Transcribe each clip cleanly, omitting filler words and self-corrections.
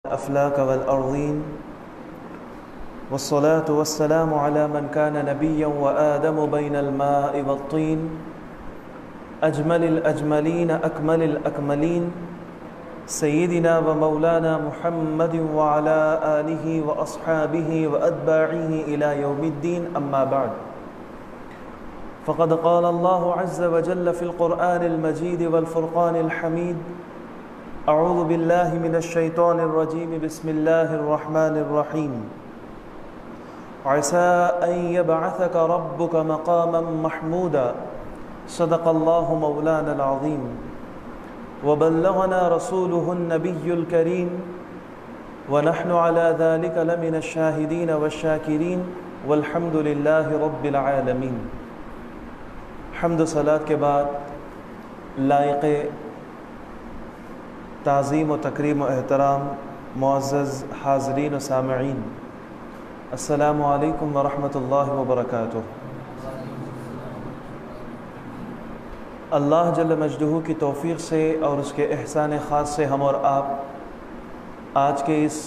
الأفلاك والأرضين والصلاة والسلام على من كان نبيا وآدم بين الماء والطين أجمل الأجملين أكمل الأكملين سيدنا ومولانا محمد وعلى آله وأصحابه وأتباعه إلى يوم الدين. أما بعد، فقد قال الله عز وجل في القرآن المجيد والفرقان الحميد: أعوذ بالله من الشيطان الرجيم، بسم الله الرحمن الرحيم. عسى أن يبعثك ربك مقاما محمودا. صدق الله مولانا العظيم وبلغنا رسوله النبي الكريم ونحن على ذلك لمن الشاهدين والشاكرين والحمد لله رب العالمين. حمد و صلاۃ کے بعد لائق تعظیم و تکریم و احترام معزز حاضرین و سامعین، السلام علیکم ورحمۃ اللہ وبرکاتہ۔ اللہ جل مجدہ کی توفیق سے اور اس کے احسان خاص سے ہم اور آپ آج کے اس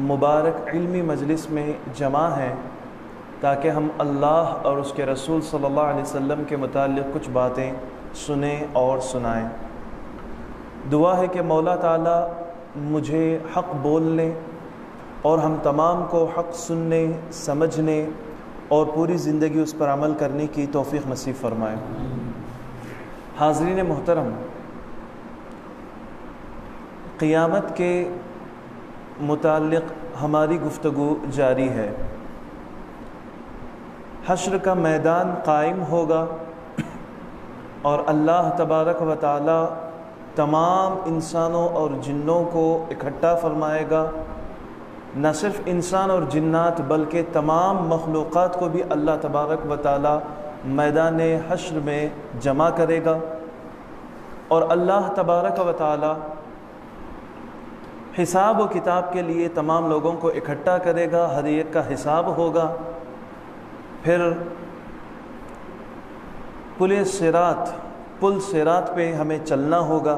مبارک علمی مجلس میں جمع ہیں تاکہ ہم اللہ اور اس کے رسول صلی اللہ علیہ وسلم کے متعلق کچھ باتیں سنیں اور سنائیں۔ دعا ہے کہ مولا تعالیٰ مجھے حق بولنے اور ہم تمام کو حق سننے، سمجھنے اور پوری زندگی اس پر عمل کرنے کی توفیق نصیب فرمائے۔ حاضرین محترم، قیامت کے متعلق ہماری گفتگو جاری ہے۔ حشر کا میدان قائم ہوگا اور اللہ تبارک و تعالی تمام انسانوں اور جنوں کو اکٹھا فرمائے گا۔ نہ صرف انسان اور جنات بلکہ تمام مخلوقات کو بھی اللہ تبارک و تعالی میدان حشر میں جمع کرے گا، اور اللہ تبارک و تعالی حساب و کتاب کے لیے تمام لوگوں کو اکٹھا کرے گا، ہر ایک کا حساب ہوگا۔ پھر پل صراط پہ ہمیں چلنا ہوگا۔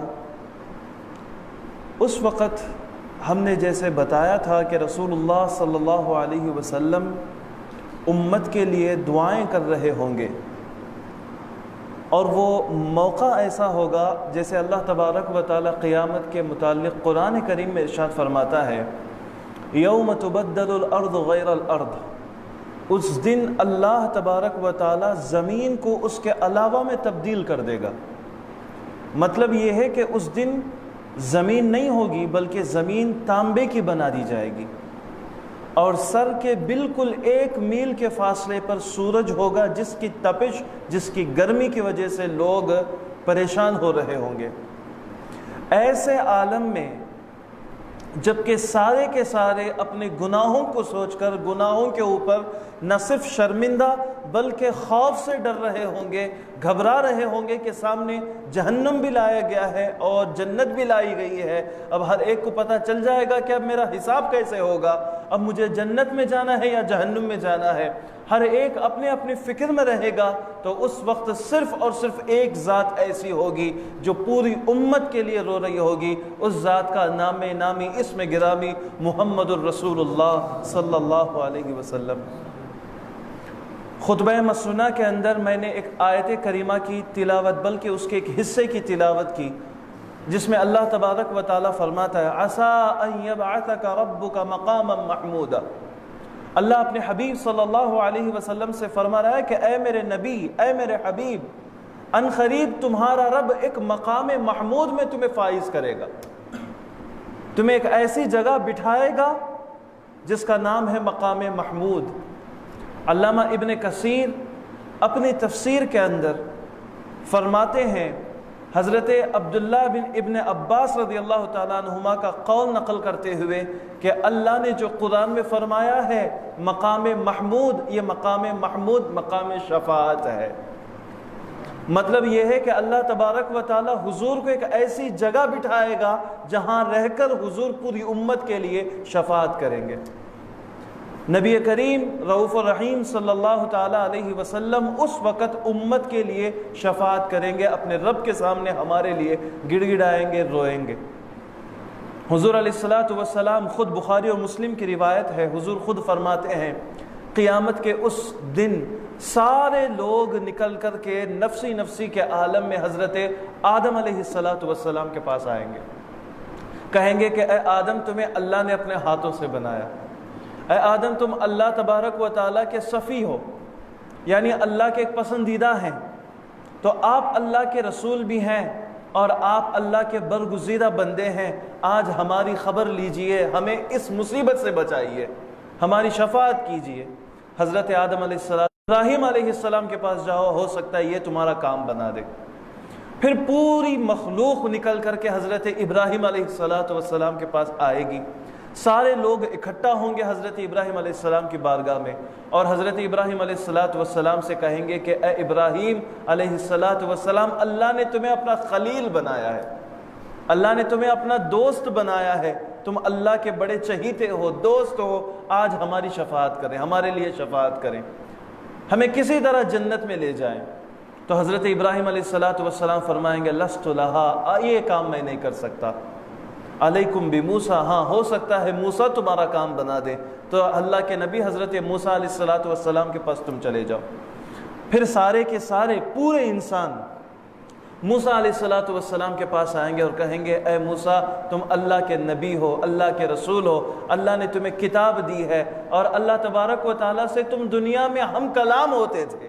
اس وقت ہم نے جیسے بتایا تھا کہ رسول اللہ صلی اللہ علیہ وسلم امت کے لیے دعائیں کر رہے ہوں گے، اور وہ موقع ایسا ہوگا جیسے اللہ تبارک و تعالی قیامت کے متعلق قرآن کریم میں ارشاد فرماتا ہے: یوم تبدل الارض غیر الارض۔ اس دن اللہ تبارک و تعالی زمین کو اس کے علاوہ میں تبدیل کر دے گا۔ مطلب یہ ہے کہ اس دن زمین نہیں ہوگی بلکہ زمین تانبے کی بنا دی جائے گی، اور سر کے بالکل 1 میل کے فاصلے پر سورج ہوگا جس کی تپش، جس کی گرمی کی وجہ سے لوگ پریشان ہو رہے ہوں گے۔ ایسے عالم میں جبکہ سارے کے سارے اپنے گناہوں کو سوچ کر گناہوں کے اوپر نہ صرف شرمندہ بلکہ خوف سے ڈر رہے ہوں گے، گھبرا رہے ہوں گے کہ سامنے جہنم بھی لایا گیا ہے اور جنت بھی لائی گئی ہے۔ اب ہر ایک کو پتہ چل جائے گا کہ اب میرا حساب کیسے ہوگا، اب مجھے جنت میں جانا ہے یا جہنم میں جانا ہے۔ ہر ایک اپنے اپنی فکر میں رہے گا۔ تو اس وقت صرف اور صرف ایک ذات ایسی ہوگی جو پوری امت کے لیے رو رہی ہوگی، اس ذات کا نام نامی اسم گرامی محمد الرسول اللہ صلی اللہ علیہ وسلم۔ خطبہ مسنونہ کے اندر میں نے ایک آیت کریمہ کی تلاوت، بلکہ اس کے ایک حصے کی تلاوت کی، جس میں اللہ تبارک و تعالی فرماتا ہے: عسى ان يبعثك ربك مقاما محمودا۔ اللہ اپنے حبیب صلی اللہ علیہ وسلم سے فرما رہا ہے کہ اے میرے نبی، اے میرے حبیب، ان قریب تمہارا رب ایک مقام محمود میں تمہیں فائز کرے گا، تمہیں ایک ایسی جگہ بٹھائے گا جس کا نام ہے مقام محمود۔ علامہ ابن کثیر اپنی تفسیر کے اندر فرماتے ہیں، حضرت عبداللہ بن ابن عباس رضی اللہ تعالیٰ عنہما کا قول نقل کرتے ہوئے کہ اللہ نے جو قرآن میں فرمایا ہے مقام محمود، یہ مقام محمود مقام شفاعت ہے۔ مطلب یہ ہے کہ اللہ تبارک و تعالی حضور کو ایک ایسی جگہ بٹھائے گا جہاں رہ کر حضور پوری امت کے لیے شفاعت کریں گے۔ نبی کریم رؤوف الرحیم صلی اللہ تعالیٰ علیہ وسلم اس وقت امت کے لیے شفاعت کریں گے، اپنے رب کے سامنے ہمارے لیے گڑ گڑائیں گے، روئیں گے۔ حضور علیہ الصلاۃ والسلام خود بخاری اور مسلم کی روایت ہے، حضور خود فرماتے ہیں قیامت کے اس دن سارے لوگ نکل کر کے نفسی نفسی کے عالم میں حضرت آدم علیہ الصلاۃ والسلام کے پاس آئیں گے، کہیں گے کہ اے آدم تمہیں اللہ نے اپنے ہاتھوں سے بنایا، اے آدم تم اللہ تبارک و تعالیٰ کے صفی ہو، یعنی اللہ کے ایک پسندیدہ ہیں، تو آپ اللہ کے رسول بھی ہیں اور آپ اللہ کے برگزیدہ بندے ہیں، آج ہماری خبر لیجئے، ہمیں اس مصیبت سے بچائیے، ہماری شفاعت کیجئے۔ حضرت آدم علیہ السلام ابراہیم علیہ السلام کے پاس جاؤ، ہو سکتا ہے یہ تمہارا کام بنا دے۔ پھر پوری مخلوق نکل کر کے حضرت ابراہیم علیہ السلام کے پاس آئے گی، سارے لوگ اکٹھا ہوں گے حضرت ابراہیم علیہ السلام کی بارگاہ میں، اور حضرت ابراہیم علیہ السلام سے کہیں گے کہ اے ابراہیم علیہ السلام، اللہ نے تمہیں اپنا خلیل بنایا ہے، اللہ نے تمہیں اپنا دوست بنایا ہے، تم اللہ کے بڑے چہیتے ہو، دوست ہو، آج ہماری شفاعت کریں، ہمارے لیے شفاعت کریں، ہمیں کسی طرح جنت میں لے جائیں۔ تو حضرت ابراہیم علیہ السلام فرمائیں گے لست لہا، یہ کام میں نہیں کر سکتا، علیکم بموسیٰ، ہاں ہو سکتا ہے موسیٰ تمہارا کام بنا دے، تو اللہ کے نبی حضرت موسیٰ علیہ السلام کے پاس تم چلے جاؤ۔ پھر سارے کے سارے پورے انسان موسیٰ علیہ السلام کے پاس آئیں گے اور کہیں گے اے موسیٰ تم اللہ کے نبی ہو، اللہ کے رسول ہو، اللہ نے تمہیں کتاب دی ہے، اور اللہ تبارک و تعالیٰ سے تم دنیا میں ہم کلام ہوتے تھے،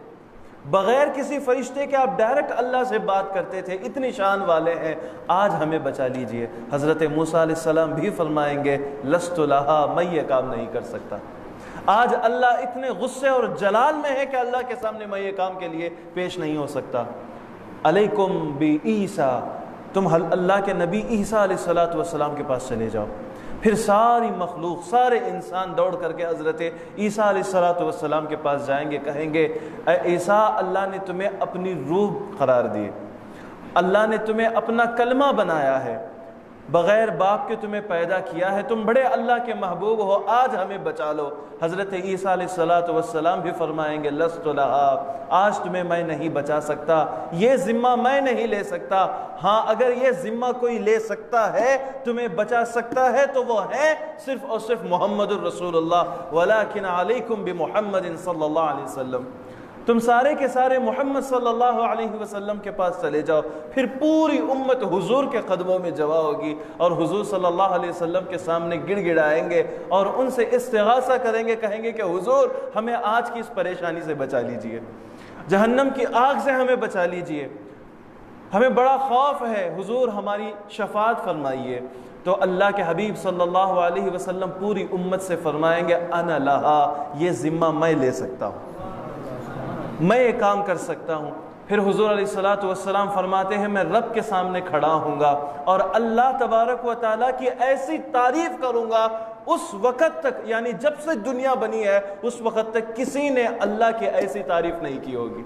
بغیر کسی فرشتے کے آپ ڈائریکٹ اللہ سے بات کرتے تھے، اتنی شان والے ہیں، آج ہمیں بچا لیجئے۔ حضرت موسیٰ علیہ السلام بھی فرمائیں گے لست لہا، میں یہ کام نہیں کر سکتا۔ آج اللہ اتنے غصے اور جلال میں ہے کہ اللہ کے سامنے میں یہ کام کے لیے پیش نہیں ہو سکتا۔ علیکم بی عیسیٰ، تم اللہ کے نبی عیسیٰ علیہ السلام کے پاس چلے جاؤ۔ پھر ساری مخلوق، سارے انسان دوڑ کر کے حضرت عیسیٰ علیہ السلام کے پاس جائیں گے، کہیں گے اے عیسیٰ اللہ نے تمہیں اپنی روح قرار دی، اللہ نے تمہیں اپنا کلمہ بنایا ہے، بغیر باپ کے تمہیں پیدا کیا ہے، تم بڑے اللہ کے محبوب ہو، آج ہمیں بچا لو۔ حضرت عیسیٰ علیہ السلام بھی فرمائیں گے لست لہا، آج تمہیں میں نہیں بچا سکتا، یہ ذمہ میں نہیں لے سکتا، ہاں اگر یہ ذمہ کوئی لے سکتا ہے، تمہیں بچا سکتا ہے، تو وہ ہے صرف اور صرف محمد الرسول اللہ، ولیکن علیکم بمحمد صلی اللہ علیہ وسلم، تم سارے کے سارے محمد صلی اللہ علیہ وسلم کے پاس چلے جاؤ۔ پھر پوری امت حضور کے قدموں میں جمع ہوگی اور حضور صلی اللہ علیہ وسلم کے سامنے گڑ گڑائیں گے اور ان سے استغاثہ کریں گے، کہیں گے کہ حضور ہمیں آج کی اس پریشانی سے بچا لیجئے، جہنم کی آگ سے ہمیں بچا لیجئے، ہمیں بڑا خوف ہے، حضور ہماری شفاعت فرمائیے۔ تو اللہ کے حبیب صلی اللہ علیہ وسلم پوری امت سے فرمائیں گے انا لہا، یہ ذمہ میں لے سکتا ہوں، میں یہ کام کر سکتا ہوں۔ پھر حضور علیہ السلام فرماتے ہیں میں رب کے سامنے کھڑا ہوں گا اور اللہ تبارک و تعالیٰ کی ایسی تعریف کروں گا، اس وقت تک یعنی جب سے دنیا بنی ہے اس وقت تک کسی نے اللہ کی ایسی تعریف نہیں کی ہوگی۔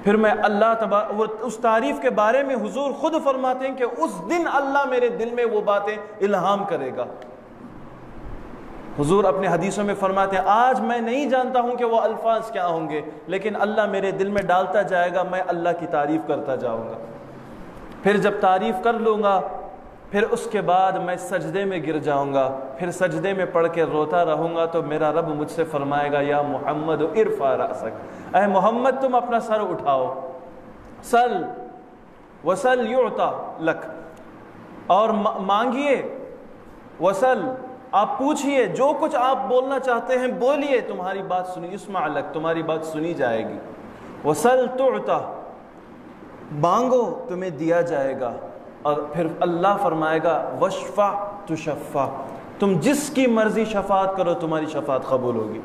پھر میں اس تعریف کے بارے میں حضور خود فرماتے ہیں کہ اس دن اللہ میرے دل میں وہ باتیں الہام کرے گا۔ حضور اپنے حدیثوں میں فرماتے ہیں آج میں نہیں جانتا ہوں کہ وہ الفاظ کیا ہوں گے، لیکن اللہ میرے دل میں ڈالتا جائے گا، میں اللہ کی تعریف کرتا جاؤں گا۔ پھر جب تعریف کر لوں گا، پھر اس کے بعد میں سجدے میں گر جاؤں گا، پھر سجدے میں پڑھ کے روتا رہوں گا، تو میرا رب مجھ سے فرمائے گا یا محمد ارفع رأسک، اے محمد تم اپنا سر اٹھاؤ، سل وسل یعطا لک، اور مانگیے، وسل آپ پوچھئے، جو کچھ آپ بولنا چاہتے ہیں بولیے، تمہاری بات سنی، اسمع لک، تمہاری بات سنی جائے گی، وسل تعطا، مانگو تمہیں دیا جائے گا، اور پھر اللہ فرمائے گا وشفع تشفع، تم جس کی مرضی شفاعت کرو تمہاری شفاعت قبول ہوگی۔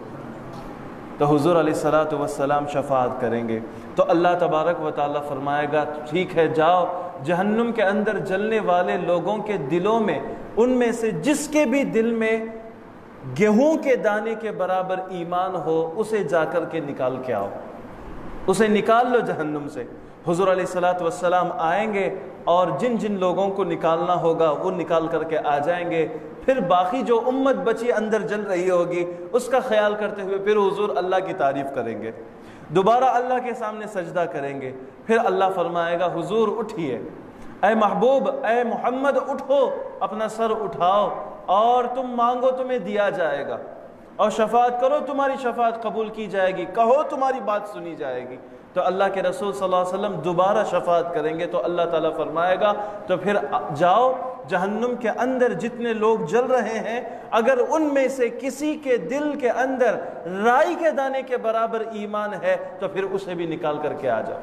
تو حضور علیہ السلام شفاعت کریں گے، تو اللہ تبارک و تعالیٰ فرمائے گا ٹھیک ہے جاؤ، جہنم کے اندر جلنے والے لوگوں کے دلوں میں، ان میں سے جس کے بھی دل میں گیہوں کے دانے کے برابر ایمان ہو، اسے جا کر کے نکال کے آؤ، اسے نکال لو جہنم سے۔ حضور علیہ السلام آئیں گے اور جن جن لوگوں کو نکالنا ہوگا وہ نکال کر کے آ جائیں گے، پھر باقی جو امت بچی اندر جل رہی ہوگی اس کا خیال کرتے ہوئے پھر حضور اللہ کی تعریف کریں گے، دوبارہ اللہ کے سامنے سجدہ کریں گے، پھر اللہ فرمائے گا حضور اٹھیے، اے محبوب، اے محمد اٹھو، اپنا سر اٹھاؤ اور تم مانگو تمہیں دیا جائے گا، اور شفاعت کرو تمہاری شفاعت قبول کی جائے گی، کہو تمہاری بات سنی جائے گی۔ تو اللہ کے رسول صلی اللہ علیہ وسلم دوبارہ شفاعت کریں گے تو اللہ تعالیٰ فرمائے گا تو پھر جاؤ، جہنم کے اندر جتنے لوگ جل رہے ہیں اگر ان میں سے کسی کے دل کے اندر رائی کے دانے کے برابر ایمان ہے تو پھر اسے بھی نکال کر کے آ جاؤ۔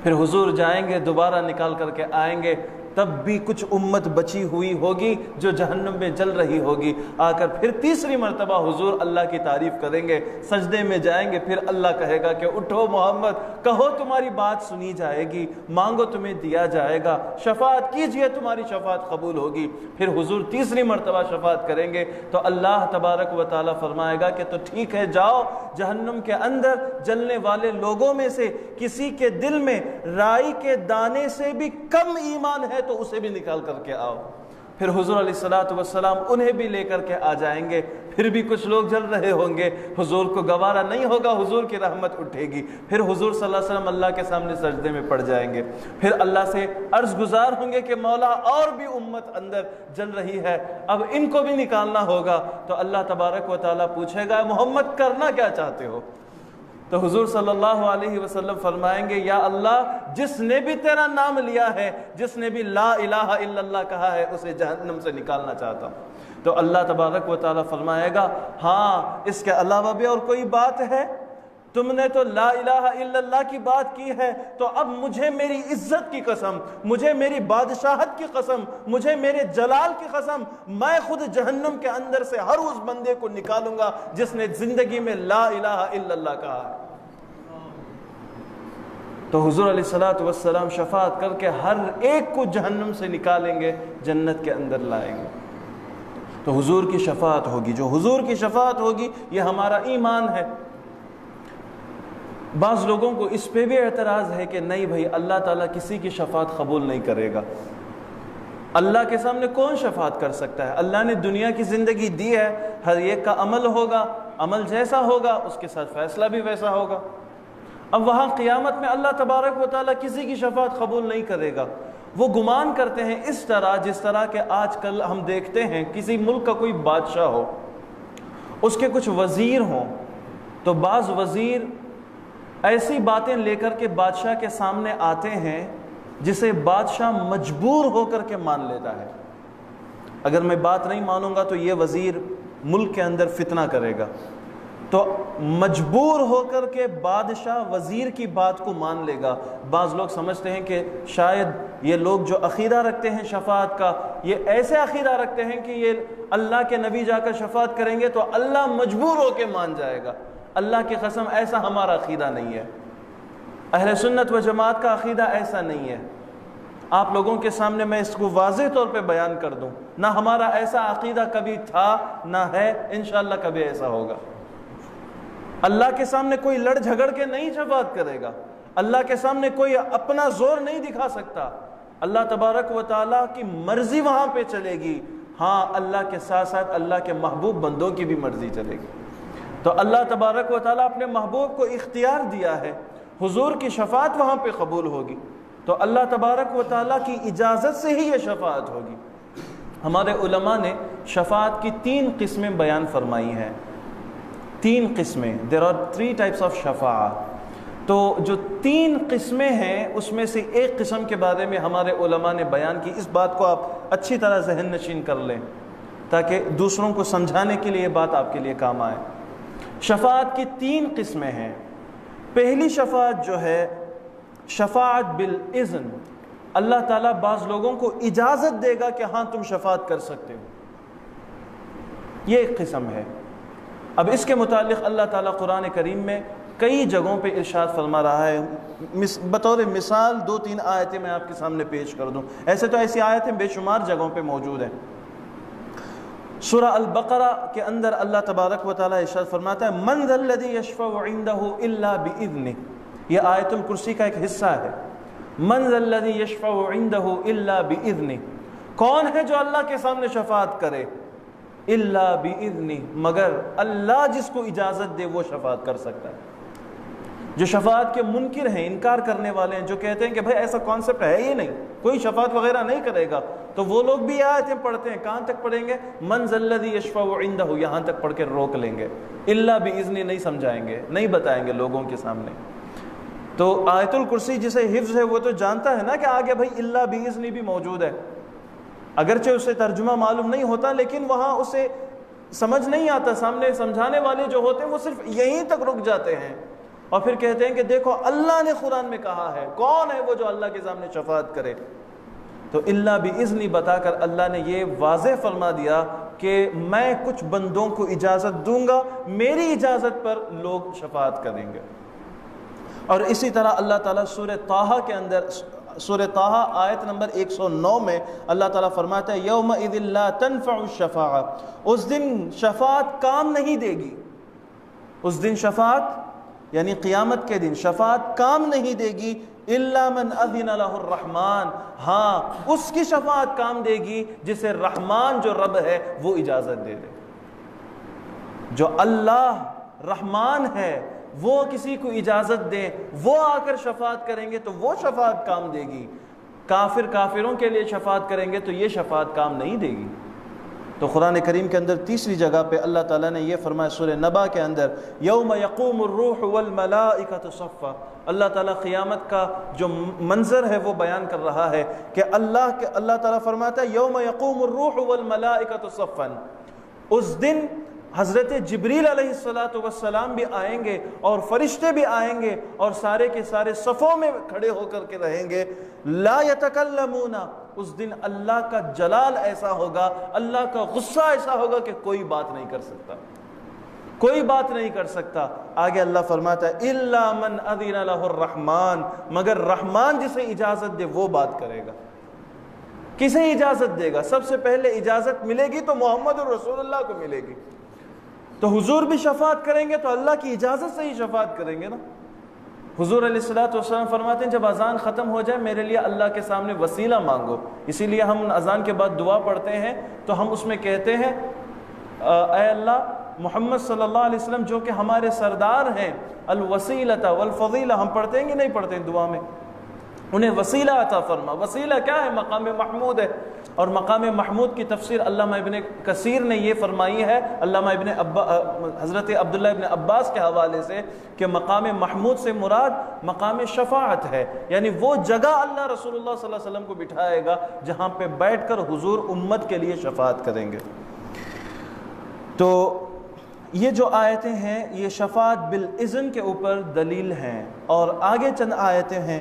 پھر حضور جائیں گے، دوبارہ نکال کر کے آئیں گے، تب بھی کچھ امت بچی ہوئی ہوگی جو جہنم میں جل رہی ہوگی۔ آ کر پھر تیسری مرتبہ حضور اللہ کی تعریف کریں گے، سجدے میں جائیں گے، پھر اللہ کہے گا کہ اٹھو محمد، کہو تمہاری بات سنی جائے گی، مانگو تمہیں دیا جائے گا، شفاعت کیجئے تمہاری شفاعت قبول ہوگی۔ پھر حضور تیسری مرتبہ شفاعت کریں گے تو اللہ تبارک و تعالیٰ فرمائے گا کہ تو ٹھیک ہے، جاؤ جہنم کے اندر جلنے والے لوگوں میں سے کسی کے دل میں رائی کے دانے سے بھی کم ایمان ہے تو اسے بھی نکال کر کے آؤ۔ پھر حضور علیہ الصلوۃ والسلام انہیں بھی لے کر کے آ جائیں گے، پھر بھی کچھ لوگ جل رہے ہوں گے، حضور کو گوارا نہیں ہوگا، حضور کی رحمت اٹھے گی، پھر حضور صلی اللہ علیہ وسلم اللہ کے سامنے سجدے میں پڑ جائیں گے، پھر اللہ سے عرض گزار ہوں گے کہ مولا اور بھی امت اندر جل رہی ہے، اب ان کو بھی نکالنا ہوگا۔ تو اللہ تبارک و تعالیٰ پوچھے گا محمد کرنا کیا چاہتے ہو؟ تو حضور صلی اللہ علیہ وسلم فرمائیں گے یا اللہ جس نے بھی تیرا نام لیا ہے، جس نے بھی لا الہ الا اللہ کہا ہے، اسے جہنم سے نکالنا چاہتا ہوں۔ تو اللہ تبارک و تعالیٰ فرمائے گا ہاں اس کے علاوہ بھی اور کوئی بات ہے؟ تم نے تو لا الہ الا اللہ کی بات کی ہے، تو اب مجھے میری عزت کی قسم، مجھے میری بادشاہت کی قسم، مجھے میرے جلال کی قسم، میں خود جہنم کے اندر سے ہر اس بندے کو نکالوں گا جس نے زندگی میں لا الہ الا اللہ کہا ہے۔ تو حضور علیہ الصلوۃ والسلام شفاعت کر کے ہر ایک کو جہنم سے نکالیں گے، جنت کے اندر لائیں گے۔ تو حضور کی شفاعت ہوگی، جو حضور کی شفاعت ہوگی یہ ہمارا ایمان ہے۔ بعض لوگوں کو اس پہ بھی اعتراض ہے کہ نہیں بھائی اللہ تعالیٰ کسی کی شفاعت قبول نہیں کرے گا، اللہ کے سامنے کون شفاعت کر سکتا ہے؟ اللہ نے دنیا کی زندگی دی ہے، ہر ایک کا عمل ہوگا، عمل جیسا ہوگا اس کے ساتھ فیصلہ بھی ویسا ہوگا۔ اب وہاں قیامت میں اللہ تبارک و تعالیٰ کسی کی شفاعت قبول نہیں کرے گا۔ وہ گمان کرتے ہیں اس طرح جس طرح کہ آج کل ہم دیکھتے ہیں کسی ملک کا کوئی بادشاہ ہو، اس کے کچھ وزیر ہوں، تو بعض وزیر ایسی باتیں لے کر کے بادشاہ کے سامنے آتے ہیں جسے بادشاہ مجبور ہو کر کے مان لیتا ہے۔ اگر میں بات نہیں مانوں گا تو یہ وزیر ملک کے اندر فتنہ کرے گا، تو مجبور ہو کر کے بادشاہ وزیر کی بات کو مان لے گا۔ بعض لوگ سمجھتے ہیں کہ شاید یہ لوگ جو عقیدہ رکھتے ہیں شفاعت کا، یہ ایسے عقیدہ رکھتے ہیں کہ یہ اللہ کے نبی جا کر شفاعت کریں گے تو اللہ مجبور ہو کے مان جائے گا۔ اللہ کی قسم ایسا ہمارا عقیدہ نہیں ہے، اہل سنت و جماعت کا عقیدہ ایسا نہیں ہے۔ آپ لوگوں کے سامنے میں اس کو واضح طور پہ بیان کر دوں، نہ ہمارا ایسا عقیدہ کبھی تھا نہ ہے، انشاءاللہ کبھی ایسا ہوگا۔ اللہ کے سامنے کوئی لڑ جھگڑ کے نہیں شفاعت کرے گا، اللہ کے سامنے کوئی اپنا زور نہیں دکھا سکتا، اللہ تبارک و تعالیٰ کی مرضی وہاں پہ چلے گی۔ ہاں اللہ کے ساتھ ساتھ اللہ کے محبوب بندوں کی بھی مرضی چلے گی۔ تو اللہ تبارک و تعالیٰ اپنے محبوب کو اختیار دیا ہے، حضور کی شفاعت وہاں پہ قبول ہوگی، تو اللہ تبارک و تعالیٰ کی اجازت سے ہی یہ شفاعت ہوگی۔ ہمارے علماء نے شفاعت کی 3 قسمیں بیان فرمائی ہیں، 3 قسمیں، there are 3 types of شفاعت۔ تو جو 3 قسمیں ہیں اس میں سے ایک قسم کے بارے میں ہمارے علماء نے بیان کی، اس بات کو آپ اچھی طرح ذہن نشین کر لیں تاکہ دوسروں کو سمجھانے کے لیے یہ بات آپ کے لیے کام آئے۔ شفاعت کی 3 قسمیں ہیں۔ پہلی شفاعت جو ہے شفاعت بالاذن، اللہ تعالیٰ بعض لوگوں کو اجازت دے گا کہ ہاں تم شفاعت کر سکتے ہو، یہ ایک قسم ہے۔ اب اس کے متعلق اللہ تعالیٰ قرآن کریم میں کئی جگہوں پہ ارشاد فرما رہا ہے۔ بطور مثال 2-3 آیتیں میں آپ کے سامنے پیش کر دوں، ایسے تو ایسی آیتیں بے شمار جگہوں پہ موجود ہیں۔ سورہ البقرہ کے اندر اللہ تبارک و تعالیٰ ارشاد فرماتا ہے من ذا الذی یشفع عندہ الا باذنہ، یہ آیت الکرسی کا ایک حصہ ہے۔ من ذا الذی یشفع عندہ الا باذنہ، کون ہے جو اللہ کے سامنے شفاعت کرے؟ الا باذنہ، مگر اللہ جس کو اجازت دے وہ شفاعت کر سکتا ہے۔ جو شفاعت کے منکر ہیں، انکار کرنے والے ہیں، جو کہتے ہیں کہ بھائی ایسا کانسیپٹ ہے ہی نہیں، کوئی شفاعت وغیرہ نہیں کرے گا۔ تو وہ لوگ بھی آیتیں پڑھتے ہیں، کہاں تک پڑھیں گے؟ من ذا الذی یشفع عندہ، یہاں تک پڑھ کے روک لیں گے، الا باذنہ نہیں سمجھائیں گے، نہیں بتائیں گے لوگوں کے سامنے۔ تو آیت الکرسی جسے حفظ ہے وہ تو جانتا ہے نا کہ آگے بھائی الا باذنہ بھی موجود ہے، اگرچہ اسے ترجمہ معلوم نہیں ہوتا لیکن وہاں اسے سمجھ نہیں آتا، سامنے سمجھانے والے جو ہوتے ہیں وہ صرف یہیں تک رک جاتے ہیں اور پھر کہتے ہیں کہ دیکھو اللہ نے قرآن میں کہا ہے، کون ہے وہ جو اللہ کے سامنے شفاعت کرے؟ تو الا باذن بتا کر اللہ نے یہ واضح فرما دیا کہ میں کچھ بندوں کو اجازت دوں گا، میری اجازت پر لوگ شفاعت کریں گے۔ اور اسی طرح اللہ تعالیٰ سورہ طٰہٰ کے اندر، سورہ طٰہٰ آیت نمبر 109 میں اللہ تعالیٰ فرماتا ہے یومئذ لا تنفع الشفاعہ، اس دن شفاعت کام نہیں دے گی، اس دن شفاعت یعنی قیامت کے دن شفاعت کام نہیں دے گی، الا من اذن لہ الرحمن، ہاں اس کی شفاعت کام دے گی جسے رحمان جو رب ہے وہ اجازت دے دے۔ جو اللہ رحمان ہے وہ کسی کو اجازت دیں، وہ آ کر شفاعت کریں گے تو وہ شفاعت کام دے گی۔ کافر کافروں کے لیے شفاعت کریں گے تو یہ شفاعت کام نہیں دے گی۔ تو قرآن کریم کے اندر تیسری جگہ پہ اللہ تعالیٰ نے یہ فرمایا سورہ نبا کے اندر یوم یقوم الروح والملائکۃ صفا، اللہ تعالیٰ قیامت کا جو منظر ہے وہ بیان کر رہا ہے کہ اللہ تعالیٰ فرماتا ہے یوم یقوم الروح والملائکۃ صفا، اس دن حضرت جبریل علیہ السلام بھی آئیں گے اور فرشتے بھی آئیں گے اور سارے کے سارے صفوں میں کھڑے ہو کر کے رہیں گے، لا یتکلمون، اس دن اللہ کا جلال ایسا ہوگا، اللہ کا غصہ ایسا ہوگا کہ کوئی بات نہیں کر سکتا، کوئی بات نہیں کر سکتا۔ آگے اللہ فرماتا ہے الا من اذن لہ الرحمن، مگر رحمان جسے اجازت دے وہ بات کرے گا۔ کسے اجازت دے گا؟ سب سے پہلے اجازت ملے گی تو محمد الرسول اللہ کو ملے گی۔ تو حضور بھی شفاعت کریں گے تو اللہ کی اجازت سے ہی شفاعت کریں گے نا۔ حضور علیہ السلام فرماتے ہیں جب اذان ختم ہو جائے میرے لیے اللہ کے سامنے وسیلہ مانگو، اسی لیے ہم اذان کے بعد دعا پڑھتے ہیں تو ہم اس میں کہتے ہیں اے اللہ محمد صلی اللہ علیہ وسلم جو کہ ہمارے سردار ہیں، الوسیلۃ والفضیلہ، ہم پڑھتے ہیں کہ نہیں پڑھتے ہیں دعا میں؟ انہیں وسیلہ عطا فرما۔ وسیلہ کیا ہے؟ مقام محمود ہے، اور مقام محمود کی تفسیر علامہ ابن کثیر نے یہ فرمائی ہے علامہ حضرت عبداللہ ابن عباس کے حوالے سے کہ مقام محمود سے مراد مقام شفاعت ہے، یعنی وہ جگہ اللہ رسول اللہ صلی اللہ علیہ وسلم کو بٹھائے گا جہاں پہ بیٹھ کر حضور امت کے لیے شفاعت کریں گے۔ تو یہ جو آیتیں ہیں یہ شفاعت بالاذن کے اوپر دلیل ہیں، اور آگے چند آیتیں ہیں،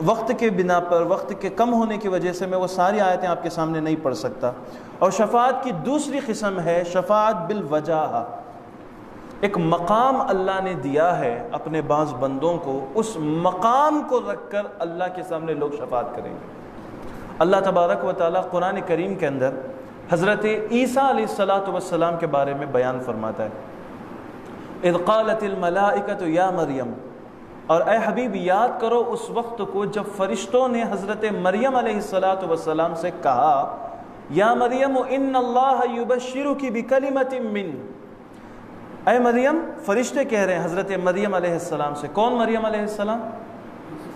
وقت کے بنا پر، وقت کے کم ہونے کی وجہ سے میں وہ ساری آیتیں آپ کے سامنے نہیں پڑھ سکتا۔ اور شفاعت کی دوسری قسم ہے شفاعت بالوجاہہ، ایک مقام اللہ نے دیا ہے اپنے بعض بندوں کو، اس مقام کو رکھ کر اللہ کے سامنے لوگ شفاعت کریں گے۔ اللہ تبارک و تعالیٰ قرآن کریم کے اندر حضرت عیسیٰ علیہ السلام کے بارے میں بیان فرماتا ہے اذ قالت الملائکۃ یا مریم، اور اے حبیب یاد کرو اس وقت کو جب فرشتوں نے حضرت مریم علیہ السلام سے کہا یا مریم ان اللہ یبشرک بکلمۃ من، اے مریم، فرشتے کہہ رہے ہیں حضرت مریم علیہ السلام سے، کون مریم علیہ السلام؟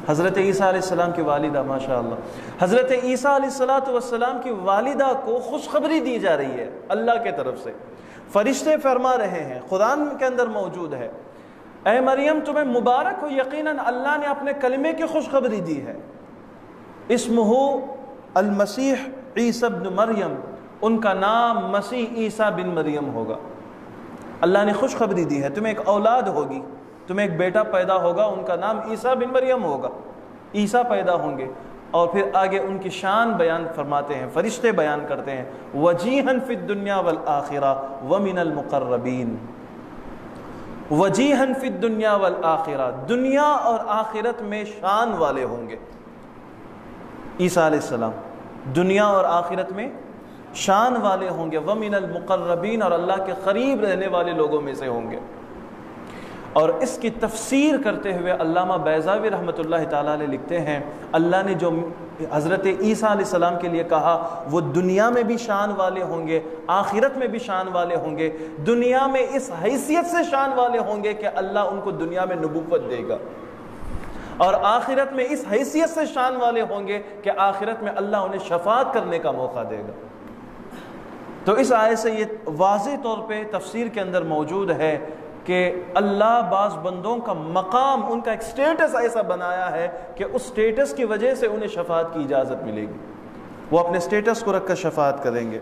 حضرت عیسیٰ علیہ السلام کی والدہ، ماشاءاللہ، حضرت عیسیٰ علیہ السلام کی والدہ کو خوشخبری دی جا رہی ہے اللہ کے طرف سے، فرشتے فرما رہے ہیں، قرآن کے اندر موجود ہے، اے مریم تمہیں مبارک ہو، یقیناً اللہ نے اپنے کلمے کی خوشخبری دی ہے، اسمہ المسیح عیسیٰ بن مریم، ان کا نام مسیح عیسیٰ بن مریم ہوگا۔ اللہ نے خوشخبری دی ہے تمہیں ایک اولاد ہوگی، تمہیں ایک بیٹا پیدا ہوگا، ان کا نام عیسیٰ بن مریم ہوگا، عیسیٰ پیدا ہوں گے۔ اور پھر آگے ان کی شان بیان فرماتے ہیں، فرشتے بیان کرتے ہیں وجیہن فی الدنیا والآخرہ ومن المقربین، وجیہن فی الدنیا والآخرہ، دنیا اور آخرت میں شان والے ہوں گے عیسیٰ علیہ السلام، دنیا اور آخرت میں شان والے ہوں گے، ومن المقربین، اور اللہ کے قریب رہنے والے لوگوں میں سے ہوں گے۔ اور اس کی تفسیر کرتے ہوئے علامہ بیضاوی رحمۃ اللہ تعالیٰ علیہ لکھتے ہیں اللہ نے جو حضرت عیسیٰ علیہ السلام کے لیے کہا وہ دنیا میں بھی شان والے ہوں گے، آخرت میں بھی شان والے ہوں گے، دنیا میں اس حیثیت سے شان والے ہوں گے کہ اللہ ان کو دنیا میں نبوت دے گا، اور آخرت میں اس حیثیت سے شان والے ہوں گے کہ آخرت میں اللہ انہیں شفاعت کرنے کا موقع دے گا۔ تو اس آیت سے یہ واضح طور پہ تفسیر کے اندر موجود ہے کہ اللہ بعض بندوں کا مقام، ان کا ایک سٹیٹس ایسا بنایا ہے کہ اس سٹیٹس کی وجہ سے انہیں شفاعت کی اجازت ملے گی، وہ اپنے سٹیٹس کو رکھ کر شفاعت کریں گے۔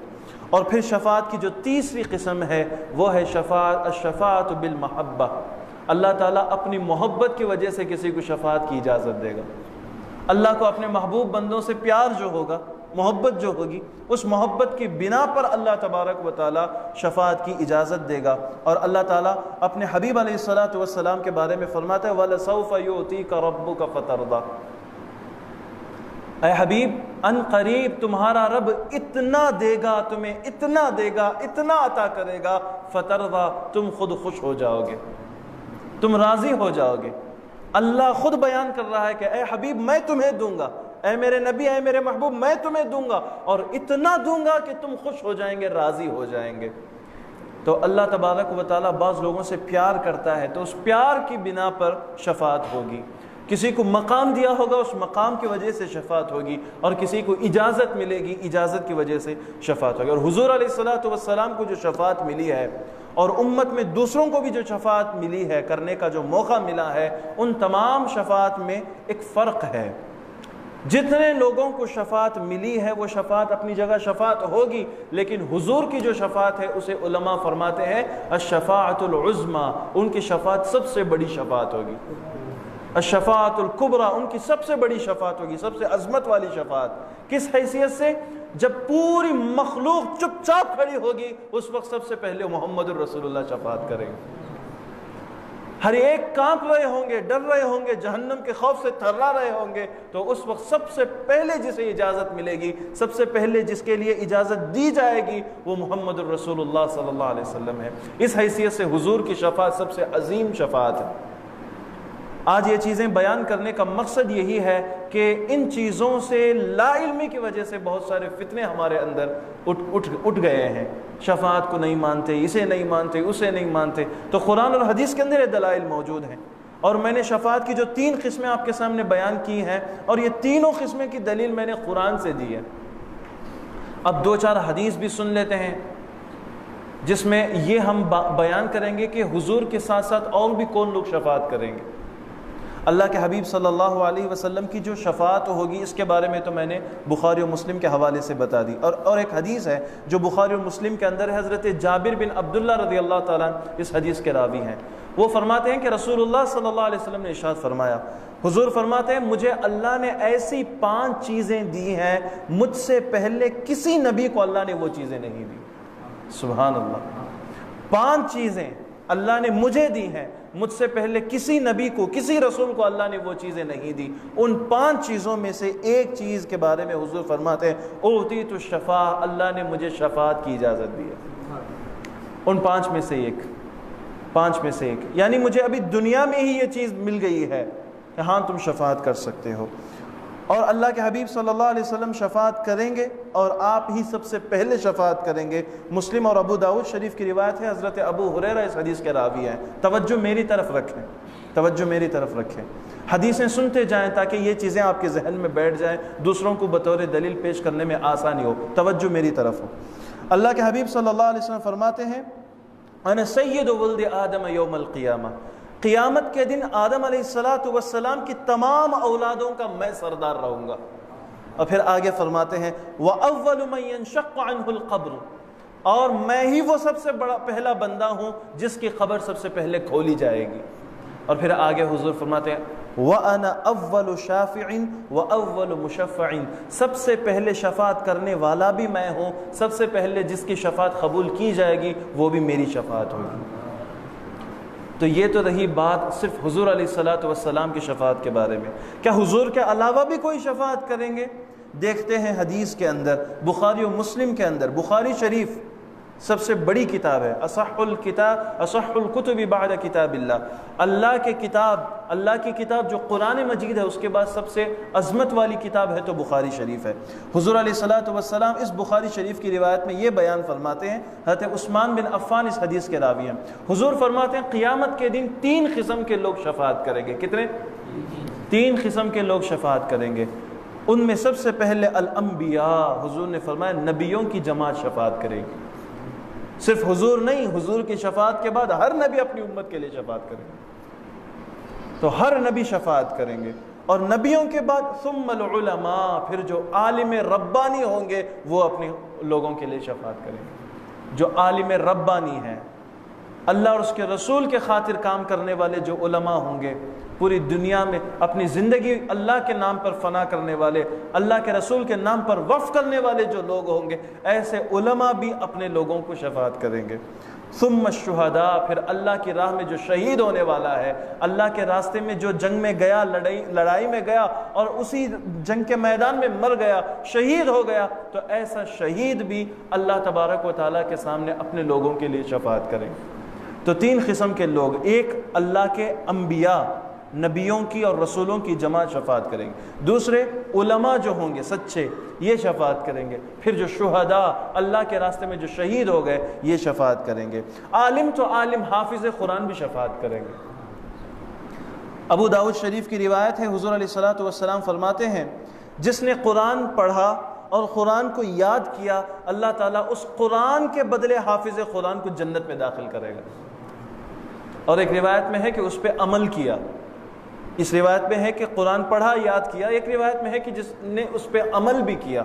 اور پھر شفاعت کی جو تیسری قسم ہے وہ ہے الشفاعت بالمحبہ، اللہ تعالیٰ اپنی محبت کی وجہ سے کسی کو شفاعت کی اجازت دے گا۔ اللہ کو اپنے محبوب بندوں سے پیار جو ہوگا، محبت جو ہوگی، اس محبت کی بنا پر اللہ تبارک و تعالیٰ شفاعت کی اجازت دے گا۔ اور اللہ تعالیٰ اپنے حبیب علیہ الصلوۃ والسلام کے بارے میں فرماتا ہے وَلَسَوْفَ يُؤْتِيكَ رَبُّكَ فَتَرْضَىٰ، اے حبیب ان قریب تمہارا رب اتنا دے گا، تمہیں اتنا دے گا، اتنا عطا کرے گا، فَتَرْضَىٰ، تم خود خوش ہو جاؤ گے، تم راضی ہو جاؤ گے۔ اللہ خود بیان کر رہا ہے کہ اے حبیب میں تمہیں دوں گا، اے میرے نبی، اے میرے محبوب، میں تمہیں دوں گا، اور اتنا دوں گا کہ تم خوش ہو جائیں گے، راضی ہو جائیں گے۔ تو اللہ تبارک و تعالیٰ بعض لوگوں سے پیار کرتا ہے تو اس پیار کی بنا پر شفاعت ہوگی، کسی کو مقام دیا ہوگا اس مقام کی وجہ سے شفاعت ہوگی، اور کسی کو اجازت ملے گی، اجازت کی وجہ سے شفاعت ہوگی۔ اور حضور علیہ الصلوۃ والسلام کو جو شفاعت ملی ہے اور امت میں دوسروں کو بھی جو شفاعت ملی ہے، کرنے کا جو موقع ملا ہے، ان تمام شفاعت میں ایک فرق ہے۔ جتنے لوگوں کو شفاعت ملی ہے وہ شفاعت اپنی جگہ شفاعت ہوگی، لیکن حضور کی جو شفاعت ہے اسے علماء فرماتے ہیں الشفاعت العظمیٰ، ان کی شفاعت سب سے بڑی شفاعت ہوگی۔ الشفاعت الکبریٰ، ان کی سب سے بڑی شفاعت ہوگی، سب سے عظمت والی شفاعت۔ کس حیثیت سے؟ جب پوری مخلوق چپ چاپ کھڑی ہوگی اس وقت سب سے پہلے محمد الرسول اللہ شفاعت کریں گے۔ ہر ایک کانپ رہے ہوں گے، ڈر رہے ہوں گے، جہنم کے خوف سے تھرا رہے ہوں گے، تو اس وقت سب سے پہلے جسے اجازت ملے گی، سب سے پہلے جس کے لیے اجازت دی جائے گی وہ محمد الرسول اللہ صلی اللہ علیہ وسلم ہے۔ اس حیثیت سے حضور کی شفاعت سب سے عظیم شفاعت ہے۔ آج یہ چیزیں بیان کرنے کا مقصد یہی ہے کہ ان چیزوں سے لا علمی کی وجہ سے بہت سارے فتنے ہمارے اندر اٹھ گئے ہیں، شفاعت کو نہیں مانتے، اسے نہیں مانتے، اسے نہیں مانتے۔ تو قرآن اور حدیث کے اندر یہ دلائل موجود ہیں، اور میں نے شفاعت کی جو 3 قسمیں آپ کے سامنے بیان کی ہیں، اور یہ تینوں قسمیں کی دلیل میں نے قرآن سے دی ہے۔ اب 2-4 حدیث بھی سن لیتے ہیں جس میں یہ ہم بیان کریں گے کہ حضور کے ساتھ ساتھ اور بھی کون لوگ شفاعت کریں گے۔ اللہ کے حبیب صلی اللہ علیہ وسلم کی جو شفاعت ہوگی اس کے بارے میں تو میں نے بخاری و مسلم کے حوالے سے بتا دی، اور ایک حدیث ہے جو بخاری و مسلم کے اندر ہے، حضرت جابر بن عبداللہ رضی اللہ تعالیٰ اس حدیث کے راوی ہیں۔ وہ فرماتے ہیں کہ رسول اللہ صلی اللہ علیہ وسلم نے ارشاد فرمایا، حضور فرماتے ہیں مجھے اللہ نے ایسی 5 چیزیں دی ہیں مجھ سے پہلے کسی نبی کو اللہ نے وہ چیزیں نہیں دی۔ سبحان اللہ، 5 چیزیں اللہ نے مجھے دی ہیں، مجھ سے پہلے کسی نبی کو، کسی رسول کو اللہ نے وہ چیزیں نہیں دی۔ ان 5 چیزوں میں سے ایک چیز کے بارے میں حضور فرماتے ہیں اوتیت الشفاعہ، اللہ نے مجھے شفاعت کی اجازت دی ہے۔ ان 5 میں سے ایک، یعنی مجھے ابھی دنیا میں ہی یہ چیز مل گئی ہے کہ ہاں تم شفاعت کر سکتے ہو۔ اور اللہ کے حبیب صلی اللہ علیہ وسلم شفاعت کریں گے اور آپ ہی سب سے پہلے شفاعت کریں گے۔ مسلم اور ابو داؤد شریف کی روایت ہے، حضرت ابو ہریرہ اس حدیث کے راوی ہیں۔ توجہ میری طرف رکھیں، حدیثیں سنتے جائیں تاکہ یہ چیزیں آپ کے ذہن میں بیٹھ جائیں، دوسروں کو بطور دلیل پیش کرنے میں آسانی ہو۔ توجہ میری طرف ہو۔ اللہ کے حبیب صلی اللہ علیہ وسلم فرماتے ہیں انا سید ولد آدم یوم القیامہ، قیامت کے دن آدم علیہ السلام کی تمام اولادوں کا میں سردار رہوں گا۔ اور پھر آگے فرماتے ہیں وَأَوَّلُ مَن يَنشَقُّ عَنْهُ الْقَبْرُ، اور میں ہی وہ سب سے بڑا پہلا بندہ ہوں جس کی قبر سب سے پہلے کھولی جائے گی۔ اور پھر آگے حضور فرماتے ہیں وَأَنَا أَوَّلُ شَافِعٍ وَأَوَّلُ مُشَفَّعٍ، سب سے پہلے شفاعت کرنے والا بھی میں ہوں، سب سے پہلے جس کی شفاعت قبول کی جائے گی وہ بھی میری شفاعت ہوگی۔ تو یہ تو رہی بات صرف حضور علیہ الصلوۃ والسلام کی شفاعت کے بارے میں۔ کیا حضور کے علاوہ بھی کوئی شفاعت کریں گے؟ دیکھتے ہیں حدیث کے اندر، بخاری و مسلم کے اندر، بخاری شریف سب سے بڑی کتاب ہے، اصح الکتب بعد کتاب اللہ کی کتاب جو قرآن مجید ہے اس کے بعد سب سے عظمت والی کتاب ہے تو بخاری شریف ہے۔ حضور علیہ الصلوۃ والسلام اس بخاری شریف کی روایت میں یہ بیان فرماتے ہیں، حضرت عثمان بن عفان اس حدیث کے راوی ہیں، حضور فرماتے ہیں قیامت کے دن 3 قسم کے لوگ شفاعت کریں گے۔ کتنے؟ 3 قسم کے لوگ شفاعت کریں گے۔ ان میں سب سے پہلے الانبیاء، حضور نے فرمایا نبیوں کی جماعت شفاعت کرے گی۔ صرف حضور نہیں، حضور کی شفاعت کے بعد ہر نبی اپنی امت کے لیے شفاعت کریں گے، تو ہر نبی شفاعت کریں گے۔ اور نبیوں کے بعد ثم العلماء، پھر جو عالم ربانی ہوں گے وہ اپنے لوگوں کے لیے شفاعت کریں گے۔ جو عالم ربانی ہیں، اللہ اور اس کے رسول کے خاطر کام کرنے والے جو علماء ہوں گے، پوری دنیا میں اپنی زندگی اللہ کے نام پر فنا کرنے والے، اللہ کے رسول کے نام پر وقف کرنے والے جو لوگ ہوں گے، ایسے علماء بھی اپنے لوگوں کو شفاعت کریں گے۔ ثم الشہداء، پھر اللہ کی راہ میں جو شہید ہونے والا ہے، اللہ کے راستے میں جو جنگ میں گیا، لڑائی میں گیا اور اسی جنگ کے میدان میں مر گیا، شہید ہو گیا، تو ایسا شہید بھی اللہ تبارک و تعالیٰ کے سامنے اپنے لوگوں کے لیے شفاعت کریں گے۔ تو 3 قسم کے لوگ، ایک اللہ کے انبیاء، نبیوں کی اور رسولوں کی جماعت شفاعت کریں گے، دوسرے علماء جو ہوں گے سچے، یہ شفاعت کریں گے، پھر جو شہداء، اللہ کے راستے میں جو شہید ہو گئے، یہ شفاعت کریں گے۔ عالم تو عالم، حافظ قرآن بھی شفاعت کریں گے۔ ابو داؤد شریف کی روایت ہے، حضور علیہ الصلوۃ والسلام فرماتے ہیں جس نے قرآن پڑھا اور قرآن کو یاد کیا، اللہ تعالیٰ اس قرآن کے بدلے حافظ قرآن کو جنت میں داخل کرے گا۔ اور ایک روایت میں ہے کہ اس پہ عمل کیا، اس روایت میں ہے کہ قرآن پڑھا یاد کیا، ایک روایت میں ہے کہ جس نے اس پہ عمل بھی کیا۔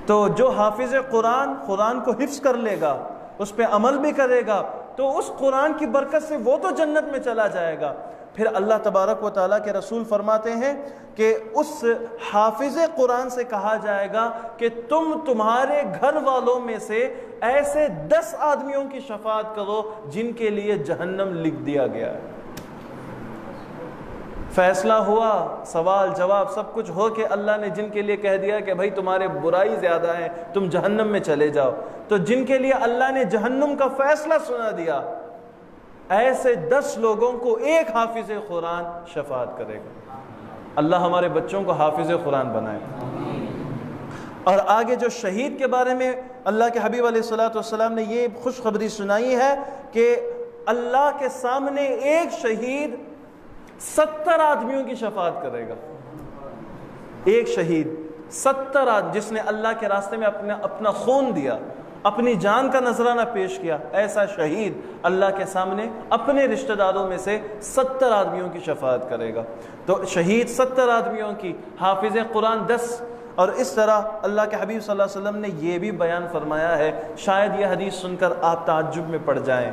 تو جو حافظ قرآن کو حفظ کر لے گا، اس پہ عمل بھی کرے گا، تو اس قرآن کی برکت سے وہ تو جنت میں چلا جائے گا۔ پھر اللہ تبارک و تعالیٰ کے رسول فرماتے ہیں کہ اس حافظ قرآن سے کہا جائے گا کہ تمہارے گھر والوں میں سے ایسے 10 آدمیوں کی شفاعت کرو جن کے لیے جہنم لکھ دیا گیا ہے۔ فیصلہ ہوا، سوال جواب سب کچھ ہو کے اللہ نے جن کے لیے کہہ دیا کہ بھائی تمہارے برائی زیادہ ہیں، تم جہنم میں چلے جاؤ، تو جن کے لیے اللہ نے جہنم کا فیصلہ سنا دیا، ایسے 10 لوگوں کو ایک حافظ قرآن شفاعت کرے گا۔ اللہ ہمارے بچوں کو حافظ قرآن بنائے۔ اور آگے جو شہید کے بارے میں اللہ کے حبیب علیہ الصلوۃ والسلام نے یہ خوشخبری سنائی ہے کہ اللہ کے سامنے ایک شہید 70 آدمیوں کی شفاعت کرے گا۔ ایک شہید 70 آدمی جس نے اللہ کے راستے میں اپنا خون دیا، اپنی جان کا نذرانہ پیش کیا، ایسا شہید اللہ کے سامنے اپنے رشتہ داروں میں سے 70 آدمیوں کی شفاعت کرے گا۔ تو شہید 70 آدمیوں کی، حافظ قرآن 10۔ اور اس طرح اللہ کے حبیب صلی اللہ علیہ وسلم نے یہ بھی بیان فرمایا ہے، شاید یہ حدیث سن کر آپ تعجب میں پڑ جائیں،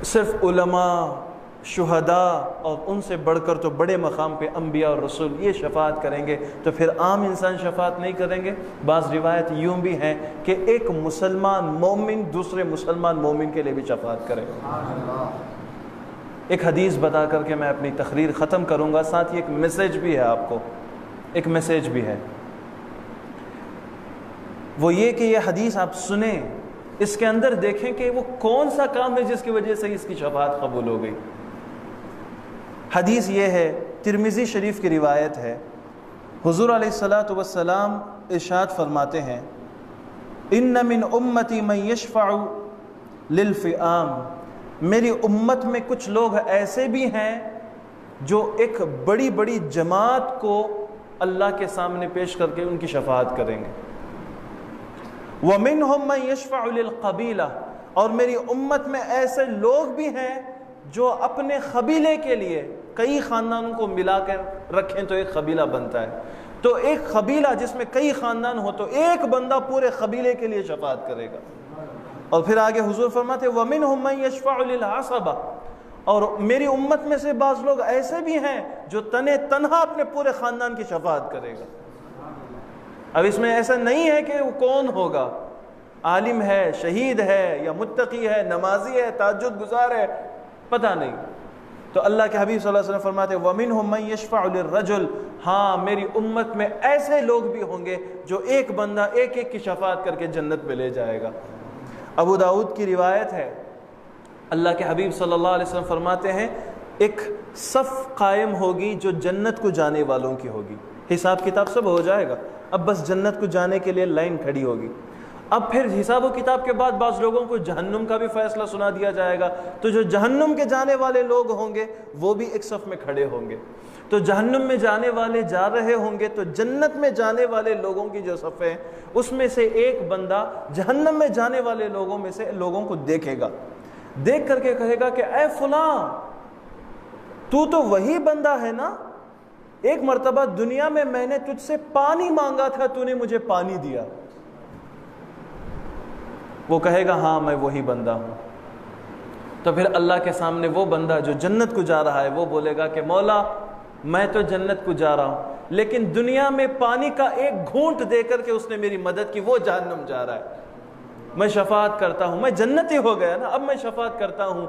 صرف علماء، شہداء اور ان سے بڑھ کر تو بڑے مقام پہ انبیاء اور رسول یہ شفاعت کریں گے، تو پھر عام انسان شفاعت نہیں کریں گے؟ بعض روایت یوں بھی ہیں کہ ایک مسلمان مومن دوسرے مسلمان مومن کے لیے بھی شفاعت کرے گا۔ ایک حدیث بتا کر کے میں اپنی تقریر ختم کروں گا، ساتھ ہی ایک میسیج بھی ہے آپ کو، ایک میسیج بھی ہے، وہ یہ کہ یہ حدیث آپ سنیں، اس کے اندر دیکھیں کہ وہ کون سا کام ہے جس کی وجہ سے اس کی شفاعت قبول ہو گئی۔ حدیث یہ ہے، ترمذی شریف کی روایت ہے، حضور علیہ الصلوۃ والسلام ارشاد فرماتے ہیں ان من امتی من یشفع للفئام، میری امت میں کچھ لوگ ایسے بھی ہیں جو ایک بڑی بڑی جماعت کو اللہ کے سامنے پیش کر کے ان کی شفاعت کریں گے۔ وَمِنْهُمْ مَنْ يَشْفَعُ لِلْقَبِيلَةِ، اور میری امت میں ایسے لوگ بھی ہیں جو اپنے قبیلے کے لیے، کئی خاندانوں کو ملا کر رکھیں تو ایک قبیلہ بنتا ہے، تو ایک قبیلہ جس میں کئی خاندان ہو تو ایک بندہ پورے قبیلے کے لیے شفاعت کرے گا۔ اور پھر آگے حضور فرماتے ہیں وَمِنْهُمْ مَنْ يَشْفَعُ لِلْعَصَبَةِ، اور میری امت میں سے بعض لوگ ایسے بھی ہیں جو تنہا اپنے پورے خاندان کی شفاعت کرے گا۔ اب اس میں ایسا نہیں ہے کہ وہ کون ہوگا، عالم ہے، شہید ہے، یا متقی ہے، نمازی ہے، تہجد گزار ہے، پتہ نہیں۔ تو اللہ کے حبیب صلی اللہ علیہ وسلم فرماتے ہیں وَمِنْهُمْ مَنْ يَشْفَعُ لِلرَّجُلِ، ہاں میری امت میں ایسے لوگ بھی ہوں گے جو ایک بندہ ایک ایک کی شفاعت کر کے جنت میں لے جائے گا۔ ابو داؤد کی روایت ہے، اللہ کے حبیب صلی اللہ علیہ وسلم فرماتے ہیں ایک صف قائم ہوگی جو جنت کو جانے والوں کی ہوگی، حساب کتاب سب ہو جائے گا، اب بس جنت کو جانے کے لیے لائن کھڑی ہوگی۔ اب پھر حساب و کتاب کے بعد بعض لوگوں کو جہنم کا بھی فیصلہ سنا دیا جائے گا، تو جو جہنم کے جانے والے لوگ ہوں گے وہ بھی ایک صف میں کھڑے ہوں گے۔ تو جہنم میں جانے والے جا رہے ہوں گے تو جنت میں جانے والے لوگوں کی جو صف ہے اس میں سے ایک بندہ جہنم میں جانے والے لوگوں میں سے لوگوں کو دیکھے گا، دیکھ کر کے کہے گا کہ اے فلاں، تو وہی بندہ ہے نا، ایک مرتبہ دنیا میں نے تجھ سے پانی مانگا تھا، تو نے مجھے پانی دیا۔ وہ کہے گا ہاں میں وہی بندہ ہوں۔ تو پھر اللہ کے سامنے وہ بندہ جو جنت کو جا رہا ہے وہ بولے گا کہ مولا میں تو جنت کو جا رہا ہوں، لیکن دنیا میں پانی کا ایک گھونٹ دے کر کے اس نے میری مدد کی، وہ جہنم جا رہا ہے، میں شفاعت کرتا ہوں، میں جنتی ہو گیا نا، اب میں شفاعت کرتا ہوں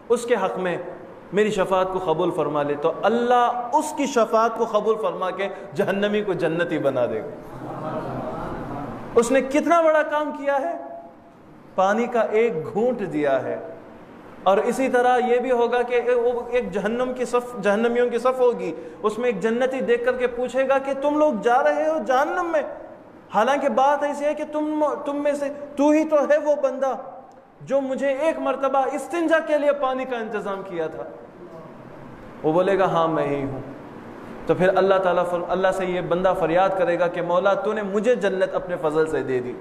اس کے حق میں، میری شفاعت کو قبول فرما لے۔ تو اللہ اس کی شفاعت کو قبول فرما کے جہنمی کو جنتی بنا دے گا۔ اس نے کتنا بڑا کام کیا ہے، پانی کا ایک گھونٹ دیا ہے۔ اور اسی طرح یہ بھی ہوگا کہ ایک جہنمیوں کی صف ہوگی، اس میں ایک جنتی دیکھ کر کے پوچھے گا کہ تم لوگ جا رہے ہو جہنم میں، حالانکہ بات ایسی ہے کہ تم میں سے تو ہی تو ہے وہ بندہ جو مجھے ایک مرتبہ استنجا کے لیے پانی کا انتظام کیا تھا۔ وہ بولے گا ہاں میں ہی ہوں۔ تو پھر اللہ سے یہ بندہ فریاد کرے گا کہ مولا تو نے مجھے جنت اپنے فضل سے دے دی،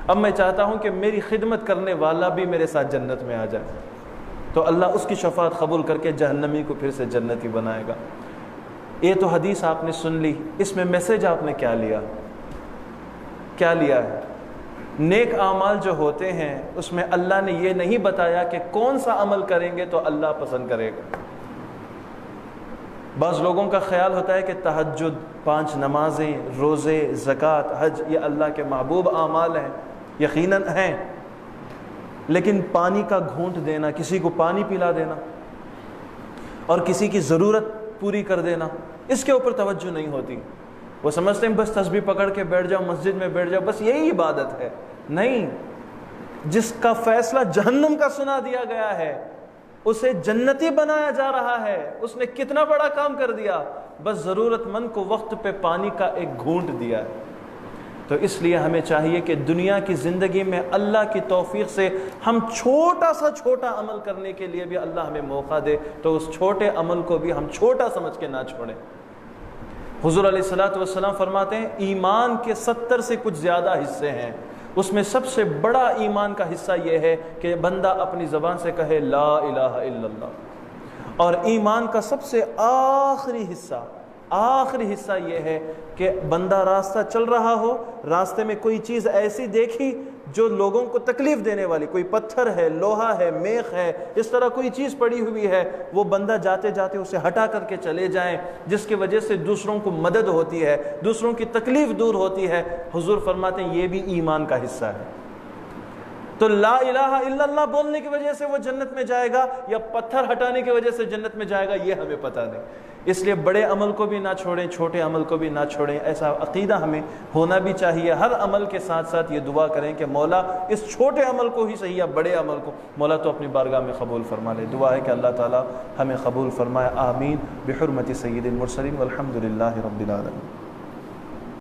اب میں چاہتا ہوں کہ میری خدمت کرنے والا بھی میرے ساتھ جنت میں آ جائے۔ تو اللہ اس کی شفاعت قبول کر کے جہنمی کو پھر سے جنتی بنائے گا۔ یہ تو حدیث آپ نے سن لی، اس میں میسج آپ نے کیا لیا ہے؟ نیک اعمال جو ہوتے ہیں اس میں اللہ نے یہ نہیں بتایا کہ کون سا عمل کریں گے تو اللہ پسند کرے گا۔ بعض لوگوں کا خیال ہوتا ہے کہ تہجد، 5 نمازیں، روزے، زکوٰۃ، حج یہ اللہ کے محبوب اعمال ہیں، یقیناً ہیں، لیکن پانی کا گھونٹ دینا، کسی کو پانی پلا دینا اور کسی کی ضرورت پوری کر دینا، اس کے اوپر توجہ نہیں ہوتی۔ وہ سمجھتے ہیں بس تسبیح پکڑ کے بیٹھ جاؤ، مسجد میں بیٹھ جاؤ، بس یہی عبادت ہے۔ نہیں، جس کا فیصلہ جہنم کا سنا دیا گیا ہے اسے جنتی بنایا جا رہا ہے، اس نے کتنا بڑا کام کر دیا، بس ضرورت مند کو وقت پہ پانی کا ایک گھونٹ دیا ہے۔ تو اس لیے ہمیں چاہیے کہ دنیا کی زندگی میں اللہ کی توفیق سے ہم چھوٹا عمل کرنے کے لیے بھی اللہ ہمیں موقع دے، تو اس چھوٹے عمل کو بھی ہم چھوٹا سمجھ کے نہ چھوڑیں۔ حضور علیہ الصلوۃ والسلام فرماتے ہیں ایمان کے 70 سے کچھ زیادہ حصے ہیں، اس میں سب سے بڑا ایمان کا حصہ یہ ہے کہ بندہ اپنی زبان سے کہے لا الہ الا اللہ، اور ایمان کا سب سے آخری حصہ یہ ہے کہ بندہ راستہ چل رہا ہو، راستے میں کوئی چیز ایسی دیکھی جو لوگوں کو تکلیف دینے والی، کوئی پتھر ہے، لوہا ہے، میخ ہے، اس طرح کوئی چیز پڑی ہوئی ہے، وہ بندہ جاتے جاتے اسے ہٹا کر کے چلے جائیں، جس کی وجہ سے دوسروں کو مدد ہوتی ہے، دوسروں کی تکلیف دور ہوتی ہے۔ حضور فرماتے ہیں یہ بھی ایمان کا حصہ ہے۔ تو لا الہ الا اللہ بولنے کی وجہ سے وہ جنت میں جائے گا یا پتھر ہٹانے کی وجہ سے جنت میں جائے گا، یہ ہمیں پتہ نہیں۔ اس لیے بڑے عمل کو بھی نہ چھوڑیں، چھوٹے عمل کو بھی نہ چھوڑیں، ایسا عقیدہ ہمیں ہونا بھی چاہیے۔ ہر عمل کے ساتھ ساتھ یہ دعا کریں کہ مولا اس چھوٹے عمل کو ہی صحیح یا بڑے عمل کو مولا تو اپنی بارگاہ میں قبول فرما لے۔ دعا ہے کہ اللہ تعالی ہمیں قبول فرمائے، آمین، بحرمت سید المرسلین والحمد للہ رب العالمین۔